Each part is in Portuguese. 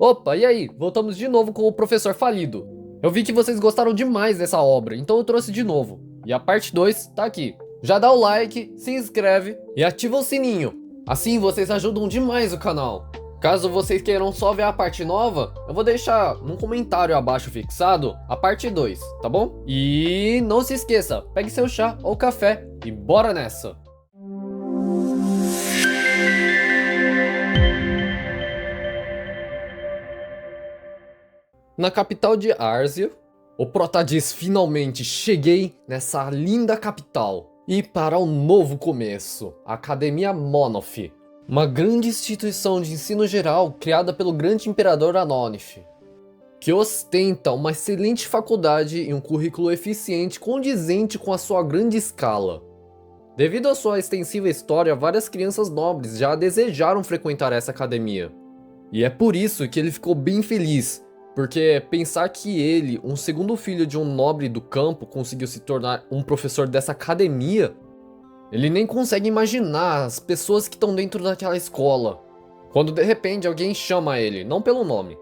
Opa, e aí? Voltamos de novo com o Professor Falido. Eu vi que vocês gostaram demais dessa obra, então eu trouxe de novo. E a parte 2 tá aqui. Já dá o like, se inscreve e ativa o sininho. Assim vocês ajudam demais o canal. Caso vocês queiram só ver a parte nova, eu vou deixar num comentário abaixo fixado a parte 2, tá bom? E não se esqueça, pegue seu chá ou café e bora nessa! Na capital de Árzia, o Prota diz: finalmente cheguei nessa linda capital. E para um novo começo, a Academia Monoth, uma grande instituição de ensino geral criada pelo grande imperador Anonif, que ostenta uma excelente faculdade e um currículo eficiente condizente com a sua grande escala. Devido à sua extensiva história, várias crianças nobres já desejaram frequentar essa academia. E é por isso que ele ficou bem feliz, porque pensar que ele, um segundo filho de um nobre do campo, conseguiu se tornar um professor dessa academia, ele nem consegue imaginar as pessoas que estão dentro daquela escola. Quando de repente alguém chama ele, não pelo nome.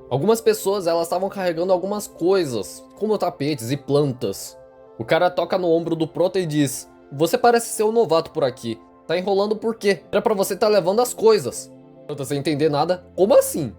Algumas pessoas elas estavam carregando algumas coisas, como tapetes e plantas. O cara toca no ombro do Prota e diz: "Você parece ser um novato por aqui. Tá enrolando por quê? Era pra você tá levando as coisas." Prota sem entender nada. Como assim?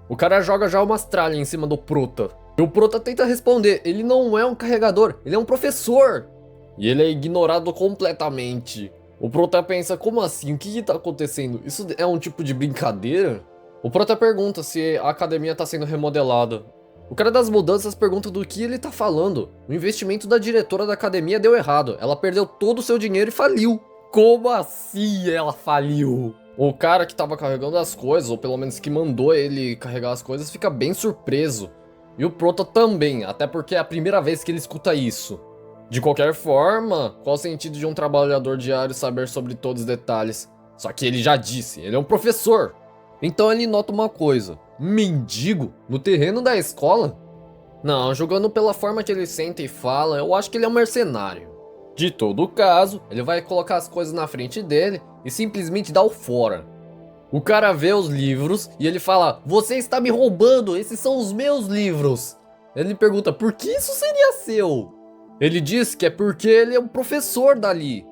O cara joga já umas tralhas em cima do Prota. E o Prota tenta responder: ele não é um carregador, ele é um professor. E ele é ignorado completamente. O Prota pensa: como assim? O que tá acontecendo? Isso é um tipo de brincadeira? O Prota pergunta se a academia tá sendo remodelada. O cara das mudanças pergunta do que ele tá falando. O investimento da diretora da academia deu errado. Ela perdeu todo o seu dinheiro e faliu. Como assim ela faliu? O cara que tava carregando as coisas, ou pelo menos que mandou ele carregar as coisas, fica bem surpreso. E o Prota também, até porque é a primeira vez que ele escuta isso. De qualquer forma, qual o sentido de um trabalhador diário saber sobre todos os detalhes? Só que ele já disse, ele é um professor. Então ele nota uma coisa: mendigo no terreno da escola? Não, julgando pela forma que ele senta e fala, eu acho que ele é um mercenário. De todo caso, ele vai colocar as coisas na frente dele e simplesmente dá o fora. O cara vê os livros e ele fala: "Você está me roubando, esses são os meus livros." Ele pergunta: "Por que isso seria seu?" Ele diz que é porque ele é um professor dali.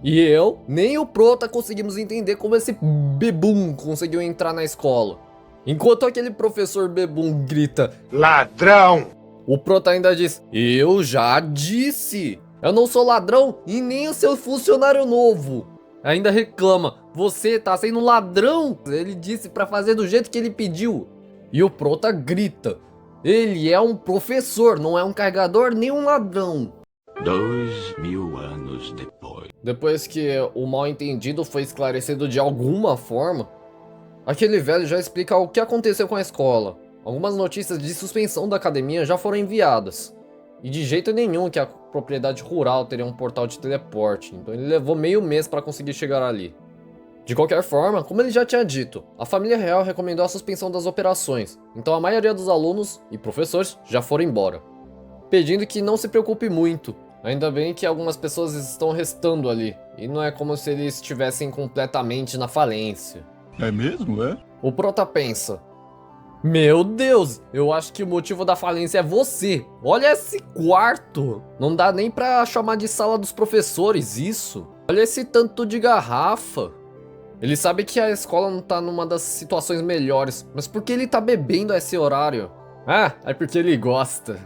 E eu, nem o Prota conseguimos entender como esse bebum conseguiu entrar na escola. Enquanto aquele professor bebum grita: "Ladrão!" o Prota ainda diz: "Eu já disse! Eu não sou ladrão e nem o seu funcionário novo." Ainda reclama: "Você tá sendo ladrão!" Ele disse pra fazer do jeito que ele pediu. E o Prota grita: "Ele é um professor, não é um carregador nem um ladrão." 2000 anos depois. Depois que o mal-entendido foi esclarecido de alguma forma, aquele velho já explica o que aconteceu com a escola. Algumas notícias de suspensão da academia já foram enviadas. E de jeito nenhum que a propriedade rural teria um portal de teleporte, então ele levou meio mês para conseguir chegar ali. De qualquer forma, como ele já tinha dito, a família real recomendou a suspensão das operações, então a maioria dos alunos e professores já foram embora, pedindo que não se preocupe muito. Ainda bem que algumas pessoas estão restando ali, e não é como se eles estivessem completamente na falência. É mesmo, é? O Prota pensa: "Meu Deus, eu acho que o motivo da falência é você. Olha esse quarto. Não dá nem pra chamar de sala dos professores isso. Olha esse tanto de garrafa." Ele sabe que a escola não tá numa das situações melhores, mas por que ele tá bebendo a esse horário? Ah, é porque ele gosta.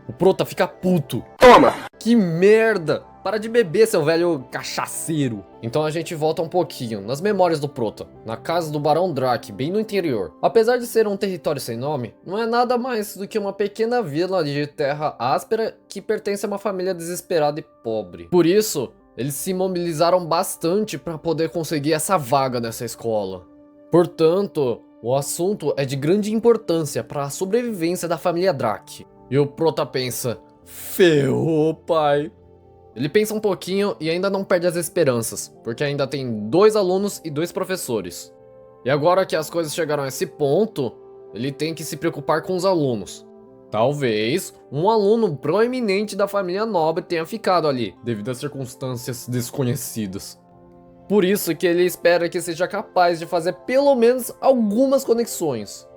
O Prota fica puto. Toma! Que merda! Para de beber, seu velho cachaceiro. Então a gente volta um pouquinho, nas memórias do Prota, na casa do Barão Drake, bem no interior. Apesar de ser um território sem nome, não é nada mais do que uma pequena vila de terra áspera que pertence a uma família desesperada e pobre. Por isso, eles se mobilizaram bastante para poder conseguir essa vaga nessa escola. Portanto, o assunto é de grande importância para a sobrevivência da família Drake. E o Prota pensa: ferrou, pai. Ele pensa um pouquinho e ainda não perde as esperanças, porque ainda tem 2 alunos e 2 professores. E agora que as coisas chegaram a esse ponto, ele tem que se preocupar com os alunos. Talvez um aluno proeminente da família nobre tenha ficado ali, devido a circunstâncias desconhecidas. Por isso que ele espera que seja capaz de fazer pelo menos algumas conexões.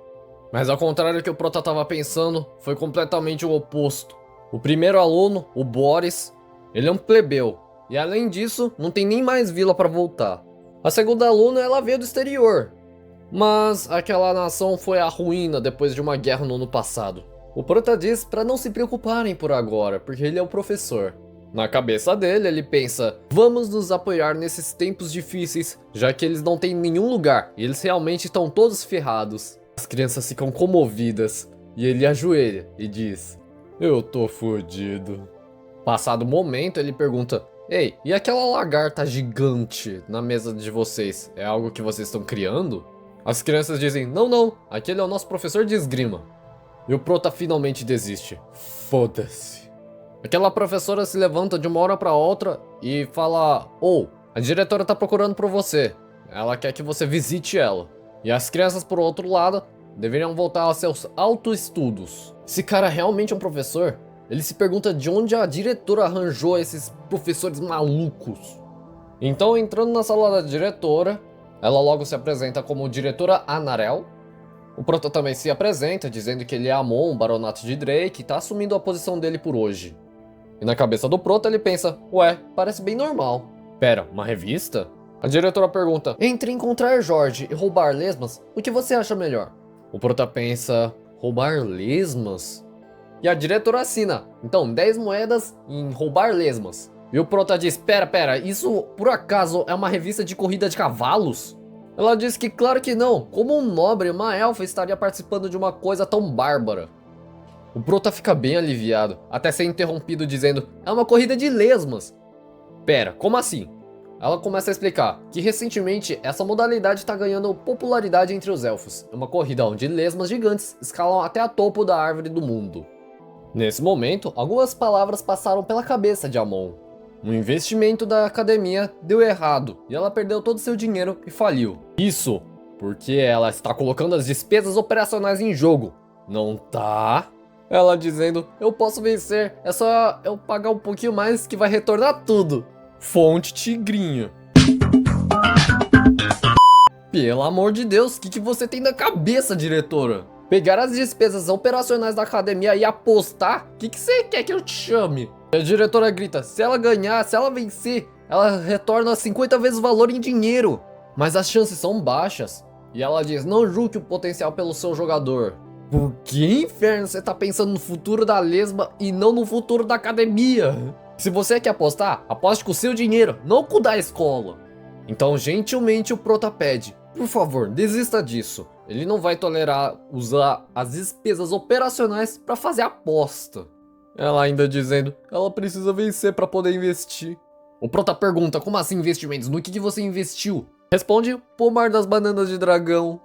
Mas ao contrário do que o Prota estava pensando, foi completamente o oposto. O primeiro aluno, o Boris, ele é um plebeu. E além disso, não tem nem mais vila para voltar. A segunda aluna, ela veio do exterior. Mas aquela nação foi à ruína depois de uma guerra no ano passado. O Prota diz para não se preocuparem por agora, porque ele é o professor. Na cabeça dele, ele pensa, vamos nos apoiar nesses tempos difíceis, já que eles não têm nenhum lugar e eles realmente estão todos ferrados. As crianças ficam comovidas e ele ajoelha e diz, eu tô fudido. Passado um momento, ele pergunta, ei, e aquela lagarta gigante na mesa de vocês, é algo que vocês estão criando? As crianças dizem, não, aquele é o nosso professor de esgrima. E o Prota finalmente desiste. Foda-se. Aquela professora se levanta de uma hora pra outra e fala, a diretora tá procurando por você. Ela quer que você visite ela. E as crianças, por outro lado, deveriam voltar aos seus autoestudos. Esse cara realmente é um professor? Ele se pergunta de onde a diretora arranjou esses professores malucos. Então, entrando na sala da diretora, ela logo se apresenta como diretora Anarel. O Prota também se apresenta, dizendo que ele é Amon, o baronato de Drake, e tá assumindo a posição dele por hoje. E na cabeça do Prota ele pensa, ué, parece bem normal. Pera, uma revista? A diretora pergunta, entre encontrar Jorge e roubar lesmas, o que você acha melhor? O Prota pensa, roubar lesmas? E a diretora assina, então 10 moedas em roubar lesmas. E o Prota diz, pera, isso por acaso é uma revista de corrida de cavalos? Ela diz que claro que não, como um nobre, uma elfa estaria participando de uma coisa tão bárbara. O Prota fica bem aliviado, até ser interrompido dizendo, é uma corrida de lesmas. Pera, como assim? Ela começa a explicar que recentemente essa modalidade está ganhando popularidade entre os elfos. É uma corrida onde lesmas gigantes escalam até a topo da árvore do mundo. Nesse momento, algumas palavras passaram pela cabeça de Amon. Um investimento da academia deu errado e ela perdeu todo o seu dinheiro e faliu. Isso porque ela está colocando as despesas operacionais em jogo. Não tá? Ela dizendo, eu posso vencer, é só eu pagar um pouquinho mais que vai retornar tudo. Fonte Tigrinho. Pelo amor de Deus, o que você tem na cabeça, diretora? Pegar as despesas operacionais da academia e apostar? O que você quer que eu te chame? E a diretora grita, se ela ganhar, se ela vencer, ela retorna 50 vezes o valor em dinheiro. Mas as chances são baixas. E ela diz, não julgue o potencial pelo seu jogador. Por que inferno você tá pensando no futuro da lesma e não no futuro da academia? Se você quer apostar, aposte com o seu dinheiro, não com o da escola. Então, gentilmente, o Prota pede, por favor, desista disso. Ele não vai tolerar usar as despesas operacionais para fazer aposta. Ela ainda dizendo, ela precisa vencer para poder investir. O Prota pergunta, como assim investimentos? No que você investiu? Responde, pomar das bananas de dragão.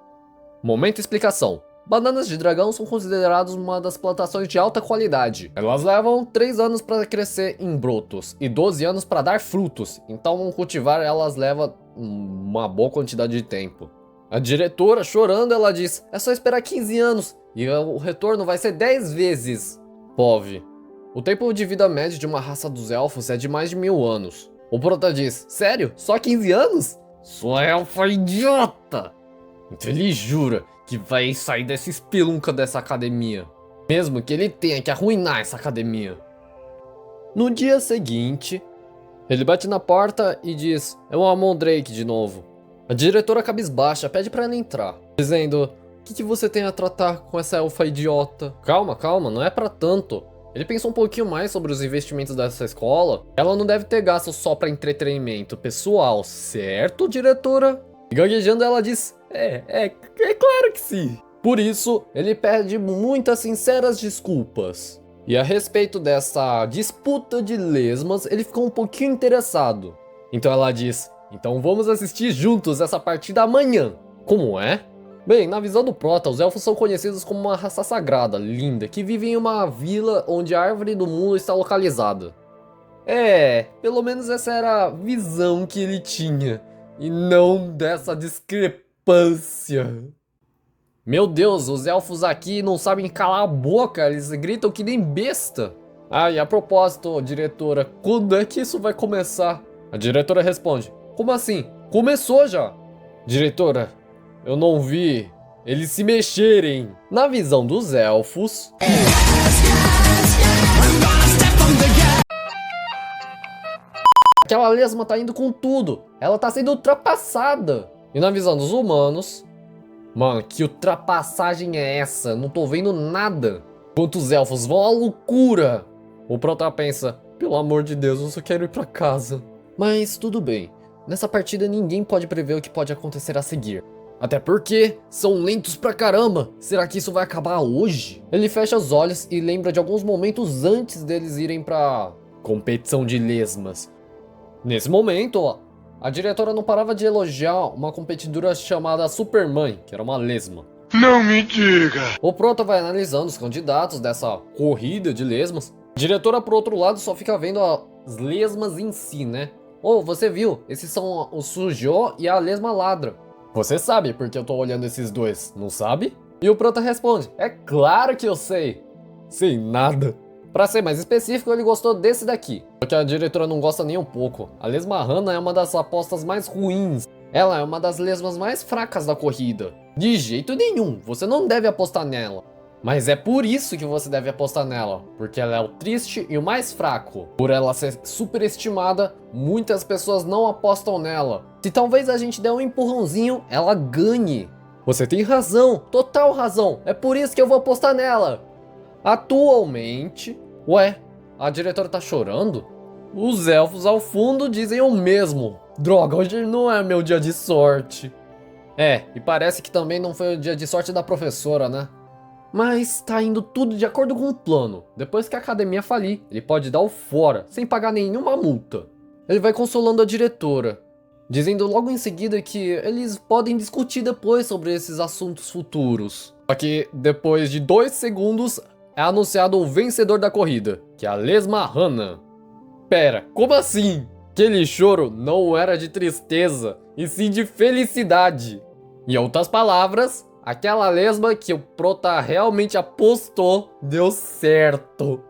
Momento explicação. Bananas de dragão são consideradas uma das plantações de alta qualidade. Elas levam 3 anos para crescer em brotos e 12 anos para dar frutos, então cultivar elas leva uma boa quantidade de tempo. A diretora, chorando, ela diz, é só esperar 15 anos e o retorno vai ser 10 vezes. Pove. O tempo de vida médio de uma raça dos elfos é de mais de 1000 anos. O Prota diz, sério? Só 15 anos? Sua elfa idiota! Então ele jura que vai sair dessa espelunca dessa academia. Mesmo que ele tenha que arruinar essa academia. No dia seguinte, ele bate na porta e diz, é o Amon Drake de novo. A diretora cabisbaixa pede pra ela entrar, dizendo, o que você tem a tratar com essa elfa idiota? Calma, não é pra tanto. Ele pensou um pouquinho mais sobre os investimentos dessa escola. Ela não deve ter gasto só pra entretenimento pessoal, certo, diretora? E gaguejando ela diz, é claro que sim. Por isso, ele pede muitas sinceras desculpas. E a respeito dessa disputa de lesmas, ele ficou um pouquinho interessado. Então ela diz, então vamos assistir juntos essa partida amanhã. Como é? Bem, na visão do Prota, os elfos são conhecidos como uma raça sagrada, linda, que vive em uma vila onde a árvore do mundo está localizada. Pelo menos essa era a visão que ele tinha. E não dessa discrepância. Meu Deus, os elfos aqui não sabem calar a boca, eles gritam que nem besta. E a propósito, diretora, quando é que isso vai começar? A diretora responde, como assim? Começou já. Diretora, eu não vi. eles se mexerem. Na visão dos elfos, aquela lesma tá indo com tudo. Ela tá sendo ultrapassada. E na visão dos humanos, mano, que ultrapassagem é essa? Não tô vendo nada. Enquanto os elfos vão à loucura, o Prota pensa, pelo amor de Deus, eu só quero ir pra casa. Mas tudo bem. Nessa partida ninguém pode prever o que pode acontecer a seguir. Até porque são lentos pra caramba. Será que isso vai acabar hoje? Ele fecha os olhos e lembra de alguns momentos antes deles irem pra competição de lesmas. Nesse momento, ó, a diretora não parava de elogiar uma competidora chamada Supermãe, que era uma lesma. Não me diga! O Prota vai analisando os candidatos dessa corrida de lesmas. A diretora, por outro lado, só fica vendo as lesmas em si, né? Oh, você viu? Esses são o Sujô e a lesma ladra. Você sabe porque eu tô olhando esses dois, não sabe? E o Prota responde, é claro que eu sei. Sei nada. Pra ser mais específico, ele gostou desse daqui. Porque a diretora não gosta nem um pouco. A lesma Hana é uma das apostas mais ruins. Ela é uma das lesmas mais fracas da corrida. De jeito nenhum, você não deve apostar nela. Mas é por isso que você deve apostar nela, porque ela é o triste e o mais fraco. Por ela ser superestimada, muitas pessoas não apostam nela. Se talvez a gente der um empurrãozinho, ela ganhe. Você tem razão, total razão, é por isso que eu vou apostar nela. Atualmente... Ué, a diretora tá chorando? Os elfos ao fundo dizem o mesmo. Droga, hoje não é meu dia de sorte. É, e parece que também não foi o dia de sorte da professora, né? Mas tá indo tudo de acordo com o plano. Depois que a academia falir, ele pode dar o fora, sem pagar nenhuma multa. Ele vai consolando a diretora, dizendo logo em seguida que eles podem discutir depois sobre esses assuntos futuros. Só que depois de 2 segundos, é anunciado o vencedor da corrida, que é a lesma Hana. Pera, como assim? Aquele choro não era de tristeza, e sim de felicidade. Em outras palavras, aquela lesma que o Prota realmente apostou deu certo.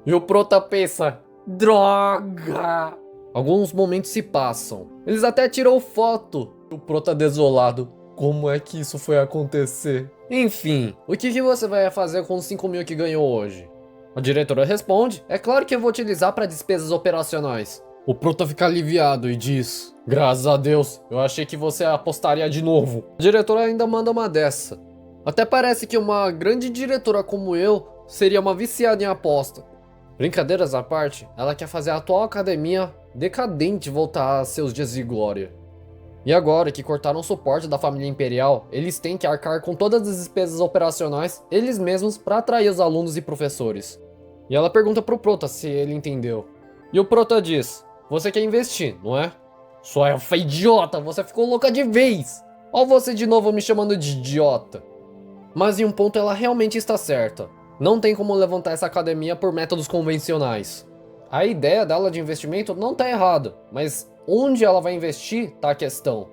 E o Prota pensa, droga! Alguns momentos se passam. Eles até tirou foto. O Prota desolado. Como é que isso foi acontecer? Enfim, o que você vai fazer com os 5 mil que ganhou hoje? A diretora responde, é claro que eu vou utilizar para despesas operacionais. O Prota fica aliviado e diz, graças a Deus, eu achei que você apostaria de novo. A diretora ainda manda uma dessa. Até parece que uma grande diretora como eu seria uma viciada em aposta. Brincadeiras à parte, ela quer fazer a atual academia decadente voltar a seus dias de glória. E agora que cortaram o suporte da família imperial, eles têm que arcar com todas as despesas operacionais eles mesmos para atrair os alunos e professores. E ela pergunta pro Prota se ele entendeu. E o Prota diz, você quer investir, não é? Sua elfa idiota, você ficou louca de vez! Olha você de novo me chamando de idiota. Mas em um ponto ela realmente está certa. Não tem como levantar essa academia por métodos convencionais. A ideia dela de investimento não tá errada, mas onde ela vai investir tá a questão.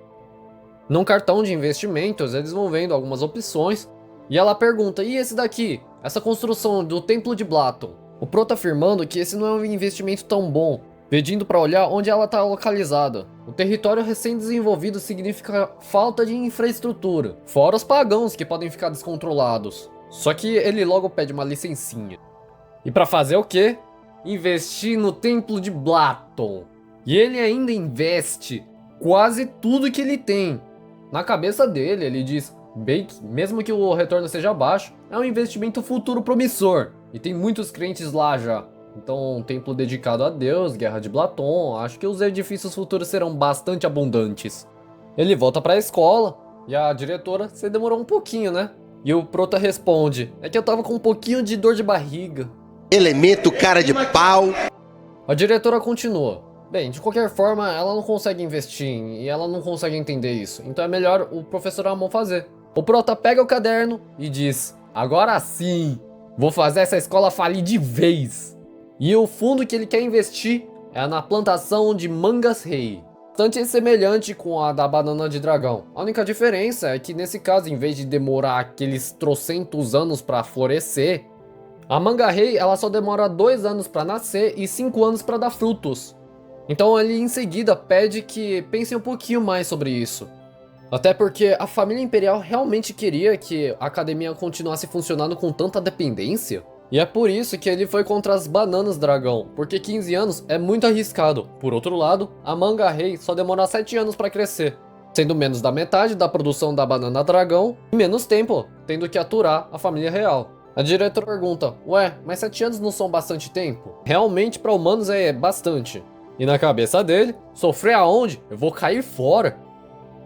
Num cartão de investimentos eles vão vendo algumas opções e ela pergunta, e esse daqui? Essa construção do Templo de Blaton? O Prota afirmando que esse não é um investimento tão bom, pedindo para olhar onde ela está localizada. O território recém-desenvolvido significa falta de infraestrutura, fora os pagãos que podem ficar descontrolados. Só que ele logo pede uma licencinha. E para fazer o quê? Investir no Templo de Blaton. E ele ainda investe quase tudo que ele tem. Na cabeça dele, ele diz, bem que mesmo que o retorno seja baixo, é um investimento futuro promissor. E tem muitos crentes lá já. Então, um templo dedicado a Deus, Guerra de Blaton, acho que os edifícios futuros serão bastante abundantes. Ele volta para a escola e a diretora, você demorou um pouquinho, né? E o Prota responde, é que eu tava com um pouquinho de dor de barriga. Elemento cara de pau. A diretora continua. Bem, de qualquer forma, ela não consegue investir e ela não consegue entender isso. Então é melhor o professor Amon fazer. O Prota pega o caderno e diz, agora sim, vou fazer essa escola falir de vez. E o fundo que ele quer investir é na plantação de mangas rei. Bastante semelhante com a da banana de dragão. A única diferença é que nesse caso, em vez de demorar aqueles trocentos anos para florescer, a manga rei ela só demora 2 anos para nascer e 5 anos para dar frutos. Então ele em seguida pede que pense um pouquinho mais sobre isso. Até porque a família imperial realmente queria que a academia continuasse funcionando com tanta dependência. E é por isso que ele foi contra as bananas dragão, porque 15 anos é muito arriscado. Por outro lado, a manga rei só demora 7 anos para crescer, sendo menos da metade da produção da banana dragão e menos tempo tendo que aturar a família real. A diretora pergunta, ué, mas 7 anos não são bastante tempo? Realmente para humanos é bastante. E na cabeça dele, sofrer aonde? Eu vou cair fora.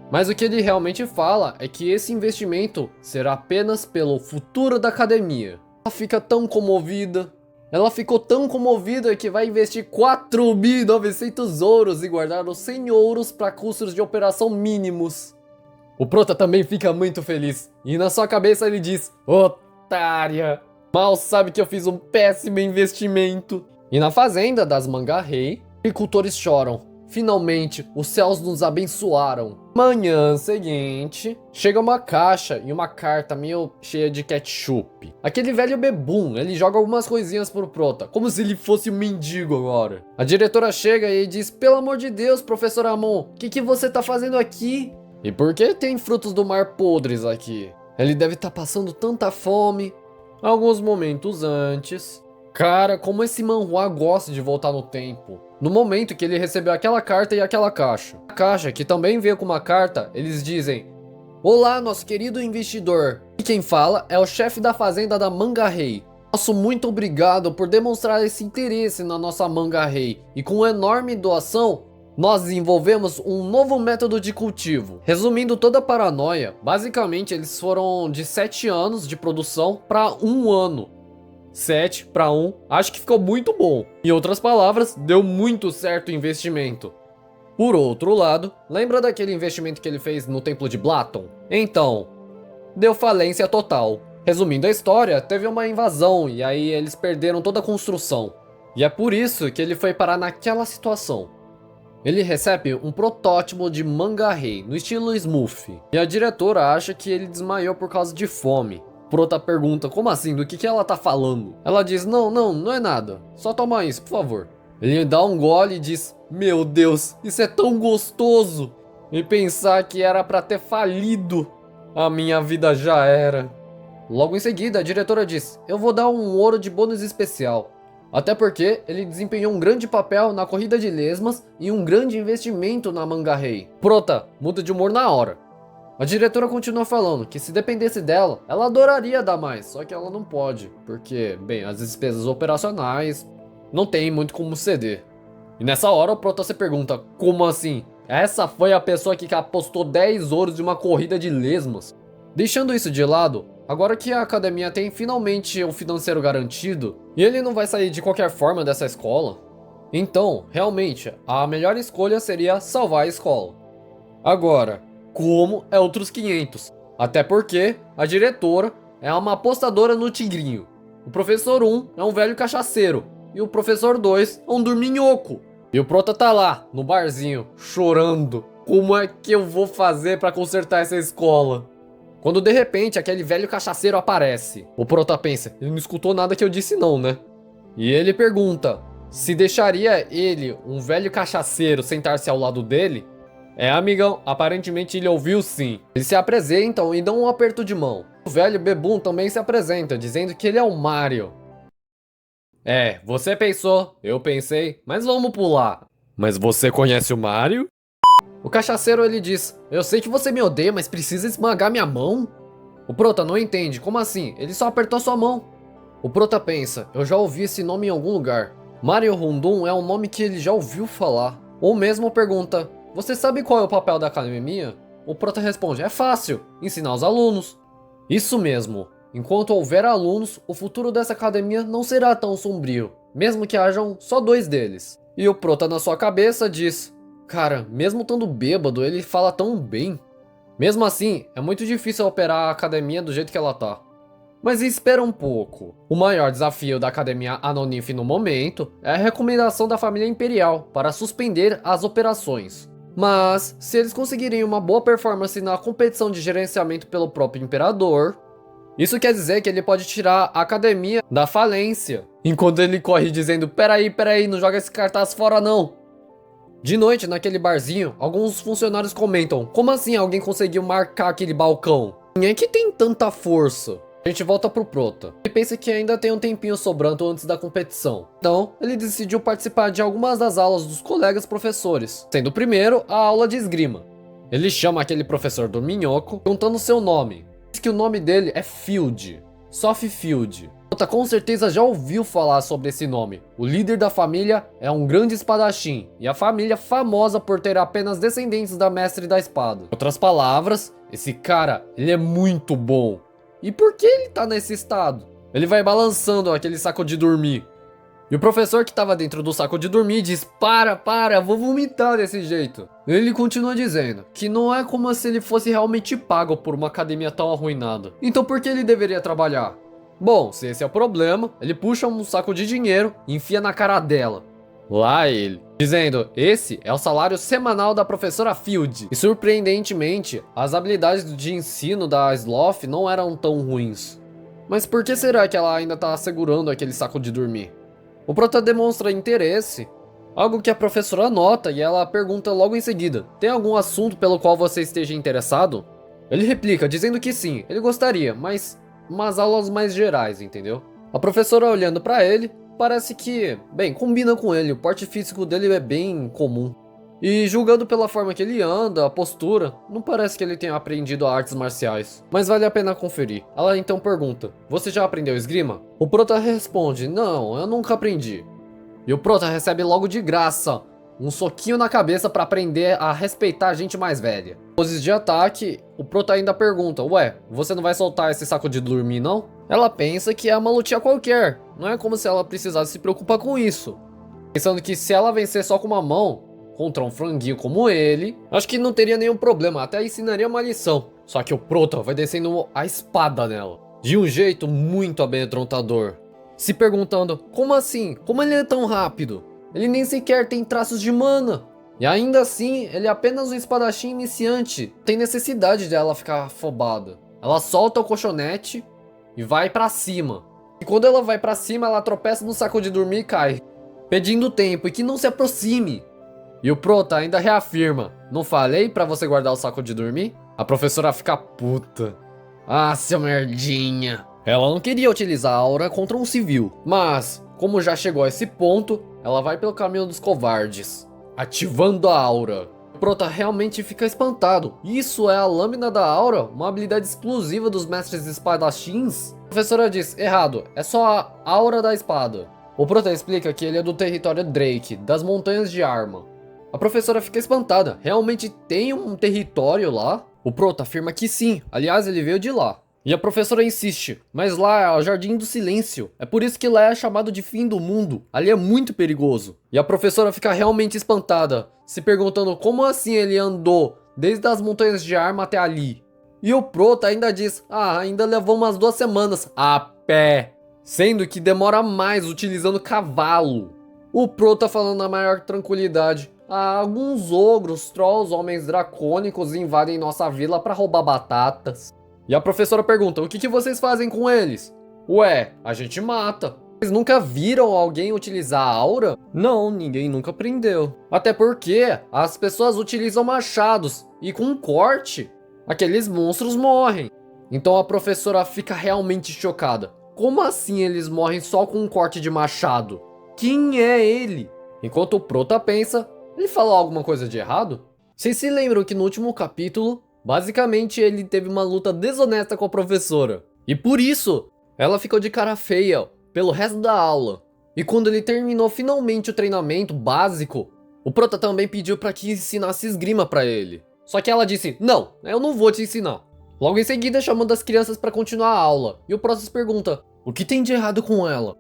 Mas o que ele realmente fala é que esse investimento será apenas pelo futuro da academia. Ela fica tão comovida. Ela ficou tão comovida que vai investir 4.900 ouros e guardar os 100 ouros para custos de operação mínimos. O prota também fica muito feliz. E na sua cabeça ele diz, otária, mal sabe que eu fiz um péssimo investimento. E na fazenda das manga rei, agricultores choram. Finalmente, os céus nos abençoaram. Manhã seguinte, chega uma caixa e uma carta meio cheia de ketchup. Aquele velho bebum, ele joga algumas coisinhas pro prota, como se ele fosse um mendigo agora. A diretora chega e diz, pelo amor de Deus, professor Amon, o que você tá fazendo aqui? E por que tem frutos do mar podres aqui? Ele deve estar passando tanta fome. Alguns momentos antes... Cara, como esse manhwa gosta de voltar no tempo. No momento que ele recebeu aquela carta e aquela caixa. A caixa, que também veio com uma carta, eles dizem: olá, nosso querido investidor. E quem fala é o chefe da fazenda da Manga Rei. Nosso muito obrigado por demonstrar esse interesse na nossa Manga Rei. E com uma enorme doação, nós desenvolvemos um novo método de cultivo. Resumindo toda a paranoia, basicamente eles foram de 7 anos de produção para 1 ano. 7 para 1, acho que ficou muito bom. Em outras palavras, deu muito certo o investimento. Por outro lado, lembra daquele investimento que ele fez no templo de Blaton? Então, deu falência total. Resumindo a história, teve uma invasão e aí eles perderam toda a construção. E é por isso que ele foi parar naquela situação. Ele recebe um protótipo de manga rei, no estilo Smoothie. E a diretora acha que ele desmaiou por causa de fome. Prota pergunta, como assim? Do que ela tá falando? Ela diz, não é nada. Só toma isso, por favor. Ele dá um gole e diz, meu Deus, isso é tão gostoso. E pensar que era pra ter falido. A minha vida já era. Logo em seguida, a diretora diz, eu vou dar um ouro de bônus especial. Até porque ele desempenhou um grande papel na corrida de lesmas e um grande investimento na Manga Rei. Prota muda de humor na hora. A diretora continua falando que se dependesse dela, ela adoraria dar mais, só que ela não pode, porque, bem, as despesas operacionais não tem muito como ceder. E nessa hora o Prota se pergunta, como assim? Essa foi a pessoa que apostou 10 ouros de uma corrida de lesmas? Deixando isso de lado, agora que a academia tem finalmente um financeiro garantido, e ele não vai sair de qualquer forma dessa escola, então, realmente, a melhor escolha seria salvar a escola. Agora, como é outros 500. Até porque a diretora é uma apostadora no tigrinho. O professor 1 é um velho cachaceiro. E o professor 2 é um dorminhoco. E o prota tá lá, no barzinho, chorando. Como é que eu vou fazer pra consertar essa escola? Quando de repente aquele velho cachaceiro aparece. O prota pensa, ele não escutou nada que eu disse não, né? E ele pergunta, se deixaria ele, um velho cachaceiro, sentar-se ao lado dele? É, amigão, aparentemente ele ouviu sim. Eles se apresentam e dão um aperto de mão. O velho bebum também se apresenta, dizendo que ele é o Mario. É, você pensou, eu pensei, mas vamos pular. Mas você conhece o Mario? O cachaceiro ele diz, eu sei que você me odeia, mas precisa esmagar minha mão? O prota não entende, como assim? Ele só apertou sua mão. O prota pensa, eu já ouvi esse nome em algum lugar. Mario Rundum é um nome que ele já ouviu falar. Ou mesmo pergunta, você sabe qual é o papel da academia? O prota responde, é fácil, ensinar os alunos. Isso mesmo, enquanto houver alunos, o futuro dessa academia não será tão sombrio, mesmo que hajam só 2 deles. E o prota na sua cabeça diz, cara, mesmo estando bêbado, ele fala tão bem. Mesmo assim, é muito difícil operar a academia do jeito que ela tá. Mas espera um pouco. O maior desafio da Academia Anonif no momento é a recomendação da família imperial para suspender as operações. Mas, se eles conseguirem uma boa performance na competição de gerenciamento pelo próprio imperador, isso quer dizer que ele pode tirar a academia da falência. Enquanto ele corre dizendo, peraí, não joga esse cartaz fora não. De noite, naquele barzinho, alguns funcionários comentam: como assim alguém conseguiu marcar aquele balcão? Quem é que tem tanta força? A gente volta pro Prota. Ele pensa que ainda tem um tempinho sobrando antes da competição. Então, ele decidiu participar de algumas das aulas dos colegas professores, sendo o primeiro a aula de esgrima. Ele chama aquele professor do minhoco, perguntando seu nome. Diz que o nome dele é Field, Sophie Field. Prota com certeza já ouviu falar sobre esse nome. O líder da família é um grande espadachim, e a família famosa por ter apenas descendentes da mestre da espada. Em outras palavras, esse cara, ele é muito bom. E por que ele tá nesse estado? Ele vai balançando aquele saco de dormir. E o professor que tava dentro do saco de dormir diz: para, vou vomitar desse jeito. Ele continua dizendo que não é como se ele fosse realmente pago por uma academia tão arruinada. Então por que ele deveria trabalhar? Bom, se esse é o problema, ele puxa um saco de dinheiro e enfia na cara dela. Lá ele, dizendo: esse é o salário semanal da professora Field. E surpreendentemente, as habilidades de ensino da Sloth não eram tão ruins. Mas por que será que ela ainda tá segurando aquele saco de dormir? O Prota demonstra interesse, algo que a professora nota, e ela pergunta logo em seguida: tem algum assunto pelo qual você esteja interessado? Ele replica dizendo que sim, ele gostaria, mas umas aulas mais gerais, entendeu? A professora, olhando pra ele, parece que, bem, combina com ele, o porte físico dele é bem comum. E julgando pela forma que ele anda, a postura, não parece que ele tenha aprendido artes marciais. Mas vale a pena conferir. Ela então pergunta: você já aprendeu esgrima? O Prota responde: não, eu nunca aprendi. E o Prota recebe logo de graça um soquinho na cabeça para aprender a respeitar a gente mais velha. Poses de ataque, o Prota ainda pergunta: ué, você não vai soltar esse saco de dormir não? Ela pensa que é uma lutinha qualquer, não é como se ela precisasse se preocupar com isso. Pensando que se ela vencer só com uma mão, contra um franguinho como ele, acho que não teria nenhum problema, até ensinaria uma lição. Só que o Prota vai descendo a espada nela, de um jeito muito amedrontador. Se perguntando: como assim? Como ele é tão rápido? Ele nem sequer tem traços de mana. E ainda assim, ele é apenas um espadachim iniciante. Tem necessidade dela ficar afobada. Ela solta o colchonete e vai pra cima. E quando ela vai pra cima, ela tropeça no saco de dormir e cai, pedindo tempo e que não se aproxime. E o Prota ainda reafirma: não falei pra você guardar o saco de dormir? A professora fica puta. Ah, seu merdinha. Ela não queria utilizar a aura contra um civil, mas, como já chegou a esse ponto, ela vai pelo caminho dos covardes, ativando a aura. O Prota realmente fica espantado. Isso é a lâmina da aura? Uma habilidade exclusiva dos mestres espadachins? A professora diz: errado, é só a aura da espada. O Prota explica que ele é do território Drake, das Montanhas de Arma. A professora fica espantada. Realmente tem um território lá? O Prota afirma que sim, aliás ele veio de lá. E a professora insiste: mas lá é o Jardim do Silêncio. É por isso que lá é chamado de fim do mundo. Ali é muito perigoso. E a professora fica realmente espantada, se perguntando como assim ele andou desde as Montanhas de Arma até ali. E o Prota ainda diz: ah, ainda levou umas 2 semanas a pé. Sendo que demora mais utilizando cavalo. O Prota falando na maior tranquilidade: alguns ogros, trolls, homens dracônicos invadem nossa vila para roubar batatas. E a professora pergunta: o que vocês fazem com eles? Ué, a gente mata. Vocês nunca viram alguém utilizar a aura? Não, ninguém nunca aprendeu. Até porque as pessoas utilizam machados e com um corte, aqueles monstros morrem. Então a professora fica realmente chocada. Como assim eles morrem só com um corte de machado? Quem é ele? Enquanto o Prota pensa, ele falou alguma coisa de errado? Vocês se lembram que no último capítulo, basicamente ele teve uma luta desonesta com a professora. E por isso, ela ficou de cara feia pelo resto da aula. E quando ele terminou finalmente o treinamento básico, o Prota também pediu para que ensinasse esgrima para ele. Só que ela disse: não, eu não vou te ensinar. Logo em seguida, chamando as crianças para continuar a aula. E o Prota pergunta: o que tem de errado com ela?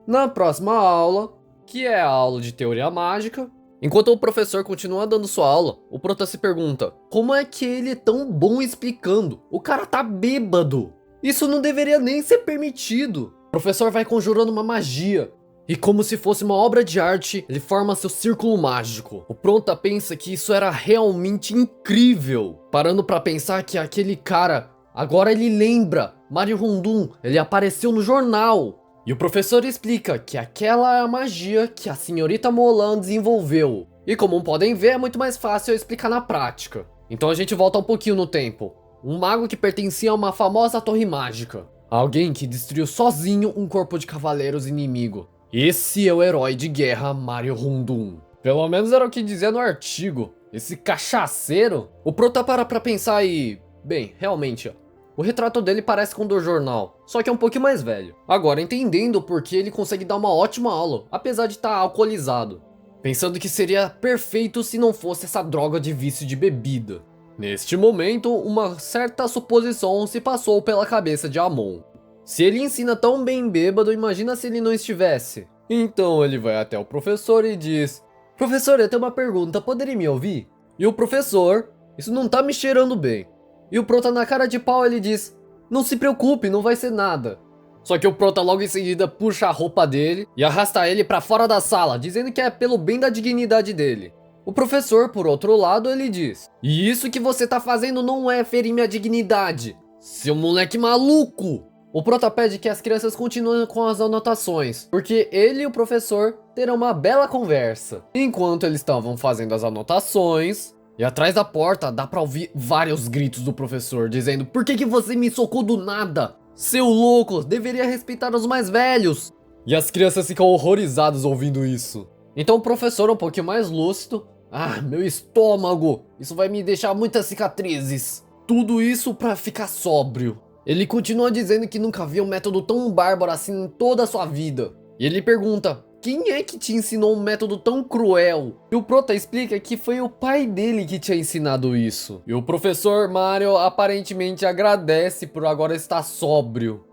Na próxima aula, que é a aula de teoria mágica, enquanto o professor continua dando sua aula, o Prota se pergunta: como é que ele é tão bom explicando? O cara tá bêbado. Isso não deveria nem ser permitido. O professor vai conjurando uma magia. E como se fosse uma obra de arte, ele forma seu círculo mágico. O Prota pensa que isso era realmente incrível. Parando pra pensar que aquele cara, agora ele lembra. Mario Rondon, ele apareceu no jornal. E o professor explica que aquela é a magia que a senhorita Molan desenvolveu. E como podem ver, é muito mais fácil eu explicar na prática. Então a gente volta um pouquinho no tempo. Um mago que pertencia a uma famosa torre mágica. Alguém que destruiu sozinho um corpo de cavaleiros inimigo. Esse é o herói de guerra Mario Rondon. Pelo menos era o que dizia no artigo. Esse cachaceiro? O Prota para pra pensar e... Bem, realmente, ó. O retrato dele parece com o do jornal, só que é um pouquinho mais velho. Agora, entendendo por que ele consegue dar uma ótima aula, apesar de estar alcoolizado. Pensando que seria perfeito se não fosse essa droga de vício de bebida. Neste momento, uma certa suposição se passou pela cabeça de Amon. Se ele ensina tão bem bêbado, imagina se ele não estivesse. Então ele vai até o professor e diz: Professor, eu tenho uma pergunta, poderia me ouvir? E o professor, isso não tá me cheirando bem. E o Prota na cara de pau ele diz: Não se preocupe, não vai ser nada. Só que o Prota logo em seguida puxa a roupa dele e arrasta ele pra fora da sala, dizendo que é pelo bem da dignidade dele. O professor, por outro lado, ele diz: E isso que você tá fazendo não é ferir minha dignidade, seu moleque maluco! O Prota pede que as crianças continuem com as anotações, porque ele e o professor terão uma bela conversa. Enquanto eles estavam fazendo as anotações, e atrás da porta dá pra ouvir vários gritos do professor, dizendo: Por que você me socou do nada? Seu louco, deveria respeitar os mais velhos! E as crianças ficam horrorizadas ouvindo isso. Então o professor, um pouquinho mais lúcido: Ah, meu estômago, isso vai me deixar muitas cicatrizes. Tudo isso pra ficar sóbrio. Ele continua dizendo que nunca viu um método tão bárbaro assim em toda a sua vida. E ele pergunta: Quem é que te ensinou um método tão cruel? E o Prota explica que foi o pai dele que tinha ensinado isso. E o professor Mario aparentemente agradece por agora estar sóbrio.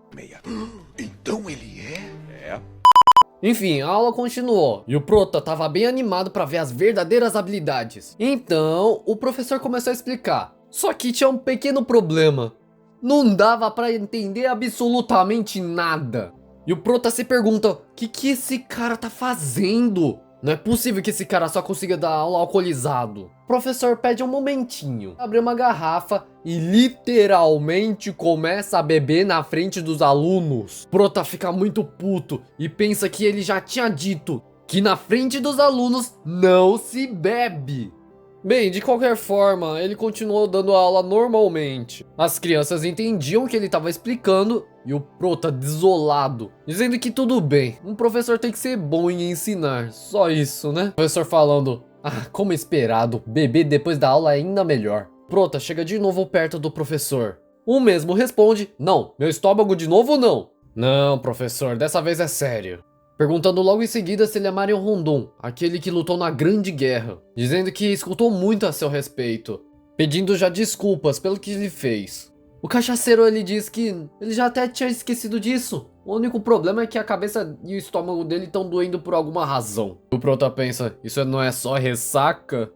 Então ele é? Enfim, a aula continuou, e o Prota tava bem animado para ver as verdadeiras habilidades. Então, o professor começou a explicar. Só que tinha um pequeno problema. Não dava para entender absolutamente nada. E o Prota se pergunta: o que esse cara tá fazendo? Não é possível que esse cara só consiga dar aula alcoolizado. O professor pede um momentinho, abre uma garrafa e literalmente começa a beber na frente dos alunos. Prota fica muito puto e pensa que ele já tinha dito que na frente dos alunos não se bebe. Bem, de qualquer forma, ele continuou dando a aula normalmente. As crianças entendiam o que ele estava explicando e o Prota desolado, dizendo que tudo bem, um professor tem que ser bom em ensinar, só isso, né? O professor falando: Ah, como esperado, beber depois da aula é ainda melhor. Prota chega de novo perto do professor. O mesmo responde: Não, meu estômago de novo não. Não, professor, dessa vez é sério. Perguntando logo em seguida se ele é Mario Rondon, aquele que lutou na Grande Guerra, dizendo que escutou muito a seu respeito, pedindo já desculpas pelo que ele fez. O cachaceiro ele diz que ele já até tinha esquecido disso, o único problema é que a cabeça e o estômago dele estão doendo por alguma razão. O Prota pensa: isso não é só ressaca?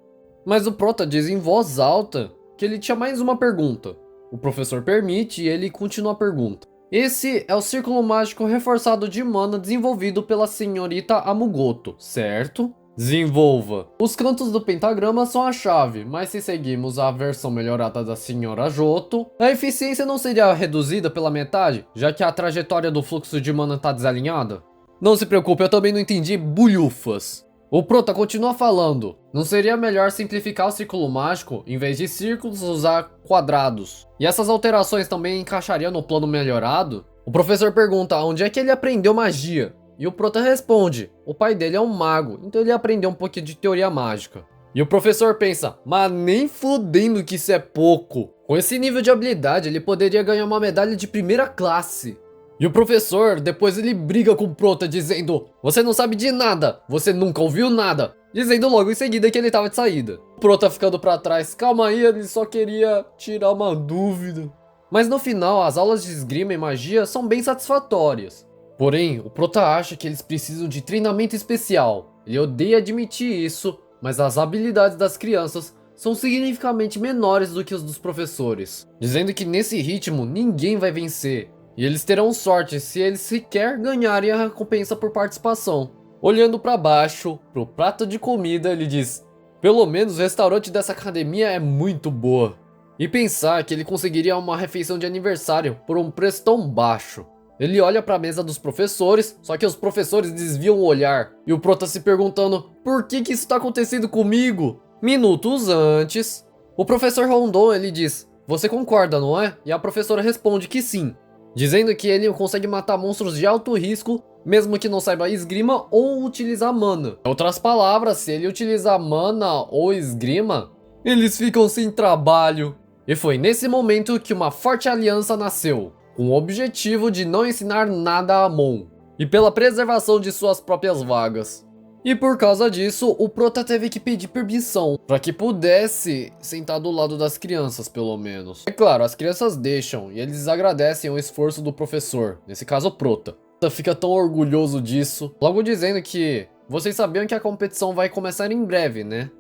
Mas o Prota diz em voz alta que ele tinha mais uma pergunta. O professor permite e ele continua a pergunta. Esse é o círculo mágico reforçado de mana desenvolvido pela senhorita Amugoto, certo? Desenvolva. Os cantos do pentagrama são a chave, mas se seguirmos a versão melhorada da senhora Joto, a eficiência não seria reduzida pela metade, já que a trajetória do fluxo de mana está desalinhada? Não se preocupe, eu também não entendi bulhufas. O Prota continua falando: Não seria melhor simplificar o círculo mágico, em vez de círculos usar quadrados? E essas alterações também encaixariam no plano melhorado? O professor pergunta onde é que ele aprendeu magia, e o Prota responde: o pai dele é um mago, então ele aprendeu um pouquinho de teoria mágica. E o professor pensa: mas nem fudendo que isso é pouco. Com esse nível de habilidade ele poderia ganhar uma medalha de primeira classe. E o professor, depois ele briga com o Prota dizendo: você não sabe de nada, você nunca ouviu nada. Dizendo logo em seguida que ele tava de saída. O Prota ficando pra trás: calma aí, ele só queria tirar uma dúvida. Mas no final, as aulas de esgrima e magia são bem satisfatórias. Porém, o Prota acha que eles precisam de treinamento especial. Ele odeia admitir isso, mas as habilidades das crianças são significativamente menores do que os dos professores. Dizendo que nesse ritmo ninguém vai vencer. E eles terão sorte se eles sequer ganharem a recompensa por participação. Olhando para baixo, pro prato de comida, ele diz: pelo menos o restaurante dessa academia é muito boa. E pensar que ele conseguiria uma refeição de aniversário por um preço tão baixo. Ele olha pra mesa dos professores, só que os professores desviam o olhar. E o Prota se perguntando, por que isso tá acontecendo comigo? Minutos antes, o professor Rondon, ele diz, você concorda, não é? E a professora responde que sim, dizendo que ele consegue matar monstros de alto risco, mesmo que não saiba esgrima ou utilizar mana. Em outras palavras, se ele utilizar mana ou esgrima, eles ficam sem trabalho. E foi nesse momento que uma forte aliança nasceu, com o objetivo de não ensinar nada a Amon, e pela preservação de suas próprias vagas. E por causa disso, o Prota teve que pedir permissão, para que pudesse sentar do lado das crianças, pelo menos. É claro, as crianças deixam, e eles agradecem o esforço do professor, nesse caso o Prota. Fica tão orgulhoso disso, logo dizendo que vocês sabiam que a competição vai começar em breve, né?